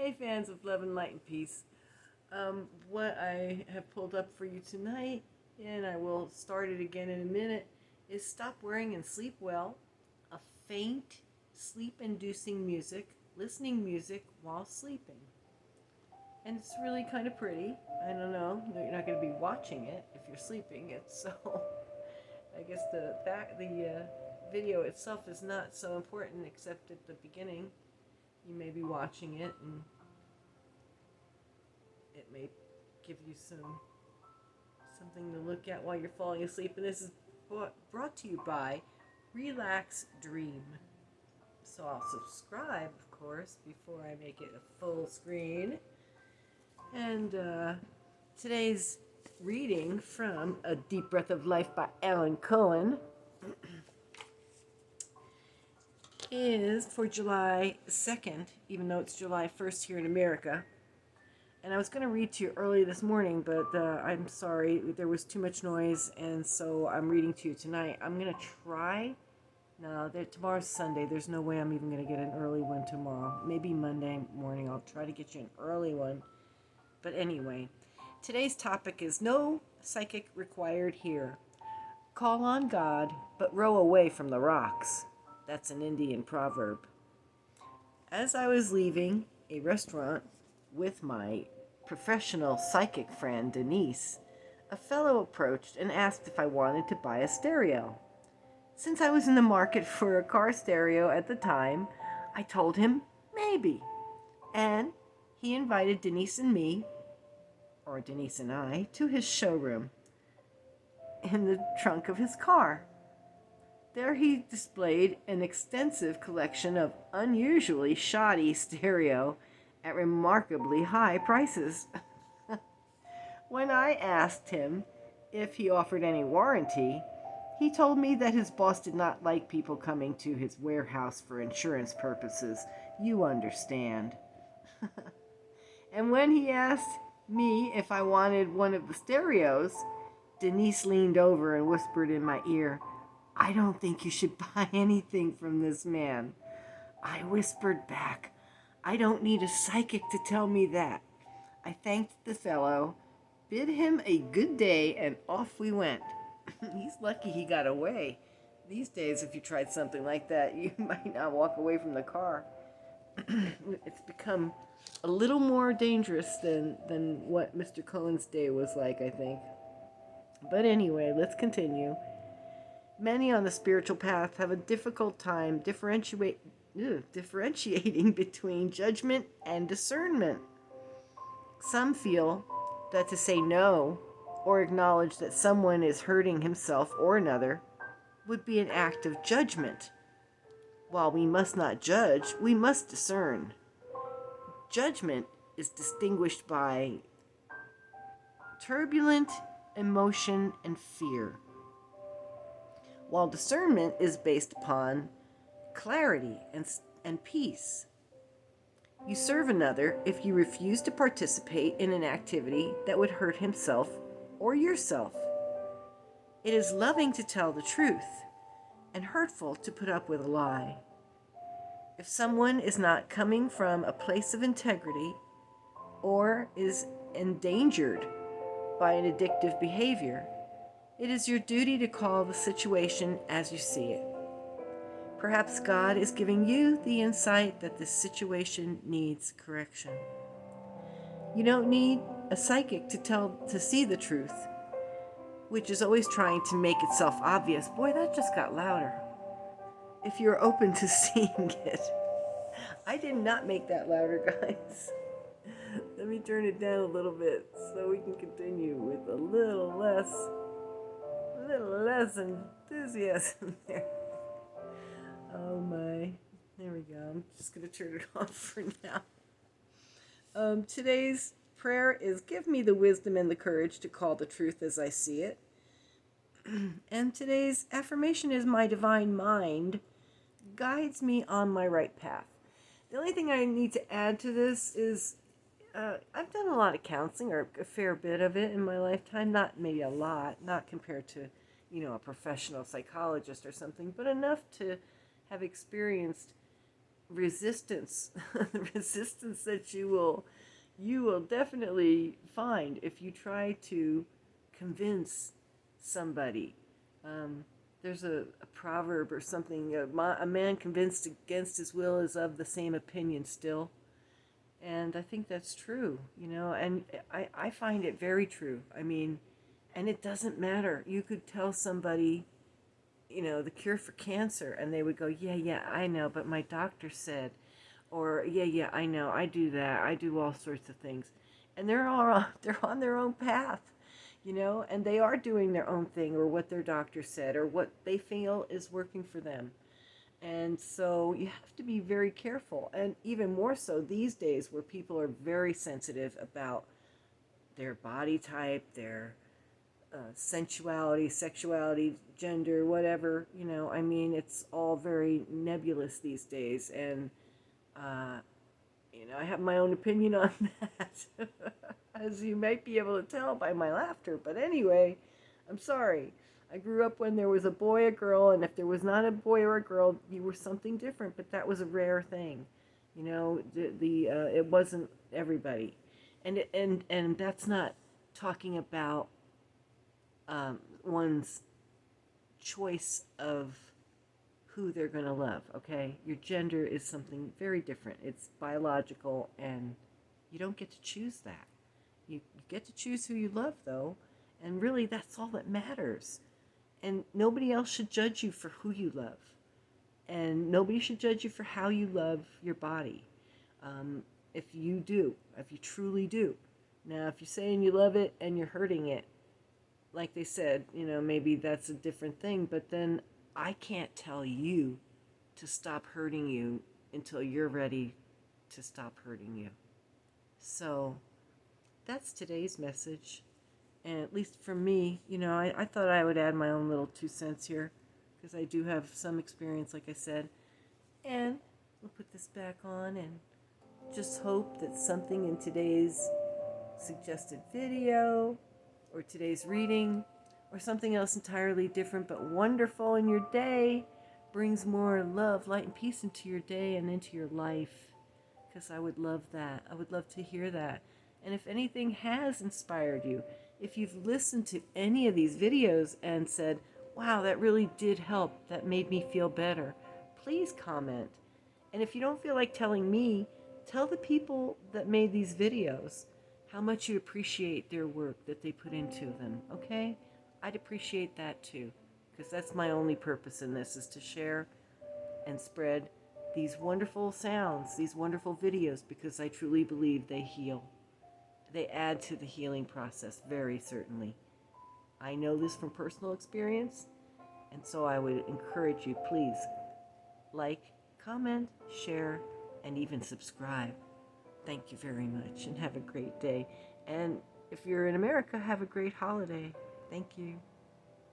Hey fans of Love and Light and Peace. What I have pulled up for you tonight, and I will start it again in a minute, is Stop Worrying and Sleep Well, a faint, sleep-inducing listening music while sleeping. And it's really kind of pretty. I don't know, you're not going to be watching it if you're sleeping. So I guess the video itself is not so important except at the beginning. You may be watching it and it may give you something to look at while you're falling asleep. And this is brought to you by Relax Dream. So I'll subscribe, of course, before I make it a full screen. And today's reading from A Deep Breath of Life by Cohen is for July 2nd, even though it's July 1st here in America. And I was going to read to you early this morning, but I'm sorry, there was too much noise, and so I'm reading to you tonight. I'm going to try. No, tomorrow's Sunday. There's no way I'm even going to get an early one tomorrow. Maybe Monday morning I'll try to get you an early one. But anyway, today's topic is no psychic required here. Call on God, but row away from the rocks. That's an Indian proverb. As I was leaving a restaurant with my professional psychic friend Denise, a fellow approached and asked if I wanted to buy a stereo. Since I was in the market for a car stereo at the time, I told him maybe. And he invited Denise and me, or Denise and I, to his showroom in the trunk of his car. There he displayed an extensive collection of unusually shoddy stereo at remarkably high prices. When I asked him if he offered any warranty, he told me that his boss did not like people coming to his warehouse for insurance purposes. You understand. And when he asked me if I wanted one of the stereos, Denise leaned over and whispered in my ear, "I don't think you should buy anything from this man." I whispered back, "I don't need a psychic to tell me that." I thanked the fellow, bid him a good day, and off we went. He's lucky he got away. These days, if you tried something like that, you might not walk away from the car. It's become a little more dangerous than what Mr. Cohen's day was like, I think. But anyway, let's continue. Many on the spiritual path have a difficult time differentiating between judgment and discernment. Some feel that to say no or acknowledge that someone is hurting himself or another would be an act of judgment. While we must not judge, we must discern. Judgment is distinguished by turbulent emotion and fear, while discernment is based upon clarity and peace. You serve another if you refuse to participate in an activity that would hurt himself or yourself. It is loving to tell the truth and hurtful to put up with a lie. If someone is not coming from a place of integrity or is endangered by an addictive behavior, it is your duty to call the situation as you see it. Perhaps God is giving you the insight that this situation needs correction. You don't need a psychic to see the truth, which is always trying to make itself obvious. Boy, that just got louder. If you're open to seeing it. I did not make that louder, guys. Let me turn it down a little bit so we can continue with a little less enthusiasm there. Oh my. There we go. I'm just going to turn it off for now. Today's prayer is, give me the wisdom and the courage to call the truth as I see it. And today's affirmation is, my divine mind guides me on my right path. The only thing I need to add to this is I've done a lot of counseling, or a fair bit of it in my lifetime. Not maybe a lot, not compared to, a professional psychologist or something, but enough to have experienced resistance, the resistance that you will definitely find if you try to convince somebody. Um, there's a proverb or something. A man convinced against his will is of the same opinion still. And I think that's true, and I find it very true. I mean, and it doesn't matter. You could tell somebody, the cure for cancer, and they would go, yeah, yeah, I know, but my doctor said, or yeah, yeah, I know, I do that, I do all sorts of things. And they're on their own path, and they are doing their own thing, or what their doctor said, or what they feel is working for them. And so you have to be very careful, and even more so these days where people are very sensitive about their body type, their sensuality, sexuality, gender, whatever. I mean, it's all very nebulous these days, and uh, I have my own opinion on that, as you might be able to tell by my laughter. But anyway, I'm sorry. I grew up when there was a boy, a girl, and if there was not a boy or a girl, you were something different. But that was a rare thing, it wasn't everybody, and that's not talking about one's choice of who they're going to love, okay? Your gender is something very different. It's biological, and you don't get to choose that. You get to choose who you love, though, and really that's all that matters. And nobody else should judge you for who you love. And nobody should judge you for how you love your body. If you do, if you truly do. Now, if you're saying you love it and you're hurting it, like they said, maybe that's a different thing, but then I can't tell you to stop hurting you until you're ready to stop hurting you. So that's today's message. And at least for me, I thought I would add my own little 2 cents here because I do have some experience, like I said. And we'll put this back on and just hope that something in today's suggested video or today's reading or something else entirely different but wonderful in your day brings more love, light, and peace into your day and into your life, because I would love that. I would love to hear that. And if anything has inspired you, if you've listened to any of these videos and said, wow, that really did help, that made me feel better, please comment. And if you don't feel like telling me, tell the people that made these videos how much you appreciate their work that they put into them, okay? I'd appreciate that too, because that's my only purpose in this, is to share and spread these wonderful sounds, these wonderful videos, because I truly believe they heal. They add to the healing process, very certainly. I know this from personal experience, and so I would encourage you, please, like, comment, share, and even subscribe. Thank you very much, and have a great day. And if you're in America, have a great holiday. Thank you.